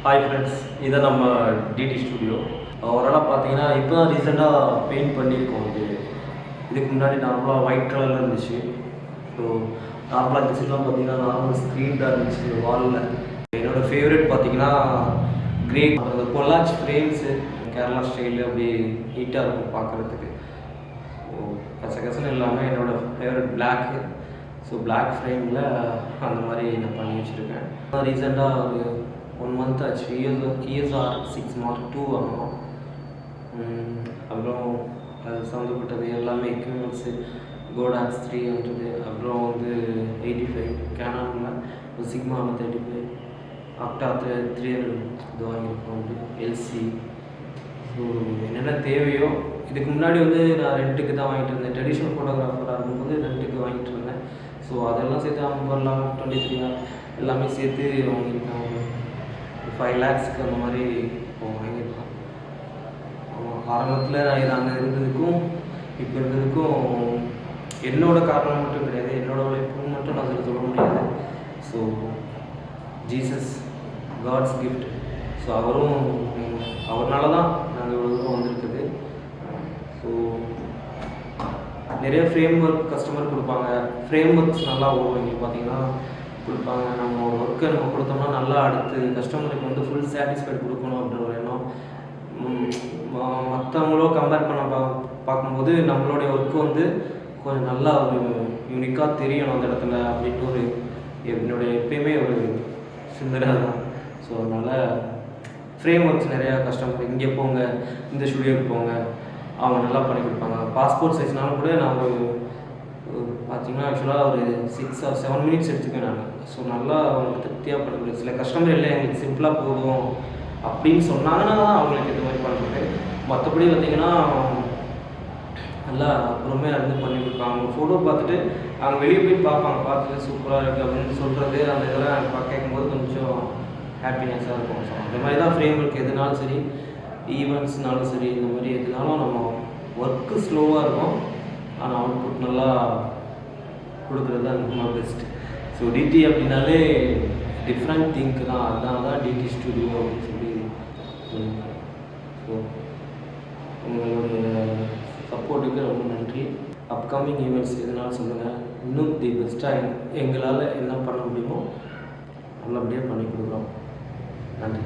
Hi friends, இதை நம்ம DD studio. ஓவராலாக பார்த்தீங்கன்னா இப்போ தான் ரீசெண்டாக பெயிண்ட் பண்ணியிருக்கோம். இதுக்கு முன்னாடி நார்மலாக ஒயிட் கலரில் இருந்துச்சு. ஸோ நார்மலாக இந்த சைட்லாம் பார்த்தீங்கன்னா நார்மல் ஸ்க்ரீன் தான் இருந்துச்சு வாலில். என்னோடய ஃபேவரட் பார்த்தீங்கன்னா கிரே அந்த கொலாஜ் ஃப்ரேம்ஸு கேரளா ஸ்டைலு அப்படி நீட்டாக இருக்கும் பார்க்குறதுக்கு. ஸோ கசகசன்னு இல்லாமல் என்னோடய ஃபேவரட் பிளாக்கு. ஸோ பிளாக் ஃப்ரேமில் அந்த மாதிரி நான் பண்ணி வச்சுருக்கேன். ரீசெண்டாக ஒரு 1 month ஆச்சு. ESR 6 Mark II வாங்கினோம். அப்புறம் அது சம்மந்தப்பட்டது எல்லாமே எக்யூப்மெண்ட்ஸு கோடாக்ஸ் 300, அப்புறம் வந்து 85 கேனானில் ஒரு சிக்மா 35 அப்டா 300 இது வாங்கியிருக்கோம். எல்சி. ஸோ என்னென்ன தேவையோ இதுக்கு முன்னாடி வந்து நான் ரெண்ட்டுக்கு தான் வாங்கிட்டு இருந்தேன். ட்ரெடிஷ்னல் ஃபோட்டோகிராஃபராக இருக்கும்போது ரெண்ட்டுக்கு வாங்கிட்டு இருந்தேன். ஸோ அதெல்லாம் சேர்த்து 50 23 எல்லாமே சேர்த்து வாங்கியிருக்கேன். 5 lakhsக்கு அந்த மாதிரி வாங்கியிருக்கேன். ஆரம்பத்தில் நான் இது அங்கே இருந்ததுக்கும் இப்போ இருந்ததுக்கும் என்னோட காரணம் மட்டும் கிடையாது, என்னோட உழைப்பும் மட்டும் நான் அதில் சொல்ல முடியாது. So Jesus God's gift. So அவர்னால தான் நாங்கள் இவ்வளோ தூரம் வந்திருக்குது. ஸோ நிறைய ஃப்ரேம் ஒர்க் கஸ்டமர் கொடுப்பாங்க. ஃப்ரேம் ஒர்க்ஸ் நல்லா ஓடும் இங்கே பார்த்தீங்கன்னா கொடுப்பாங்க. நம்ம ஒரு ஒர்க்கை நம்ம கொடுத்தோம்னா நல்லா அடுத்து கஸ்டமருக்கு வந்து ஃபுல் சாட்டிஸ்ஃபைட் கொடுக்கணும் அப்படின்ற ஒரு எண்ணம். மற்றவங்களோ கம்பேர் பண்ண பார்க்கும்போது நம்மளுடைய ஒர்க்கு வந்து கொஞ்சம் நல்லா ஒரு யூனிக்காக தெரியணும் அந்த இடத்துல அப்படின்ட்டு ஒரு என்னுடைய எப்பயுமே ஒரு சிந்தனை தான். ஸோ அதனால் ஃப்ரேம் ஒர்க்ஸ் நிறையா கஸ்டமர் இங்கே போங்க, இந்த ஸ்டுடியோக்கு போங்க, அவங்க நல்லா பண்ணி கொடுப்பாங்க. பாஸ்போர்ட் சைஸ்னாலும் கூட நான் பார்த்தீங்கன்னா ஆக்சுவலாக ஒரு 6 or 7 minutes எடுத்துக்கேன் நான். ஸோ நல்லா அவங்களுக்கு திருப்தியாக பண்ண முடியும். சில கஸ்டமர் இல்லை எங்களுக்கு சிம்பிளாக போதும் அப்படின்னு சொன்னாங்கன்னா அவங்களுக்கு இது மாதிரி பண்ணுறது. மற்றபடி பார்த்திங்கன்னா நல்லா பொறுமையாக இருந்து பண்ணி கொடுப்பாங்க. அவங்க ஃபோட்டோ பார்த்துட்டு அவங்க வெளியே போய் பார்ப்பாங்க, பார்த்துட்டு சூப்பராக இருக்குது அப்படின்னு சொல்கிறது அந்த இதெல்லாம் கேட்கும்போது கொஞ்சம் ஹாப்பினஸ்ஸாக இருக்கும். ஸோ அந்த மாதிரி தான் ஃப்ரேம் ஒர்க் எதுனாலும் சரி, ஈவெண்ட்ஸ்னாலும் சரி, இந்த மாதிரி எதுனாலும் நம்ம ஒர்க்கு ஸ்லோவாக இருக்கும், ஆனால் அவுட்புட் நல்லா கொடுக்குறது தான் ரொம்ப பெஸ்ட்டு. ஸோ டிடி அப்படின்னாலே டிஃப்ரெண்ட் திங்க் தான். அதனால தான் டிடி ஸ்டுடியோ அப்படின்னு சொல்லி சொல்லுங்கள். ஸோ உங்களுடைய சப்போர்ட்டுக்கு ரொம்ப நன்றி. அப்கமிங் ஈவெண்ட்ஸ் எதுனாலும் சொல்லுங்கள். இன்னும் தி பெஸ்ட்டாக எங்களால் என்ன பண்ண முடியுமோ நல்லபடியாக பண்ணி கொடுக்குறோம். நன்றி.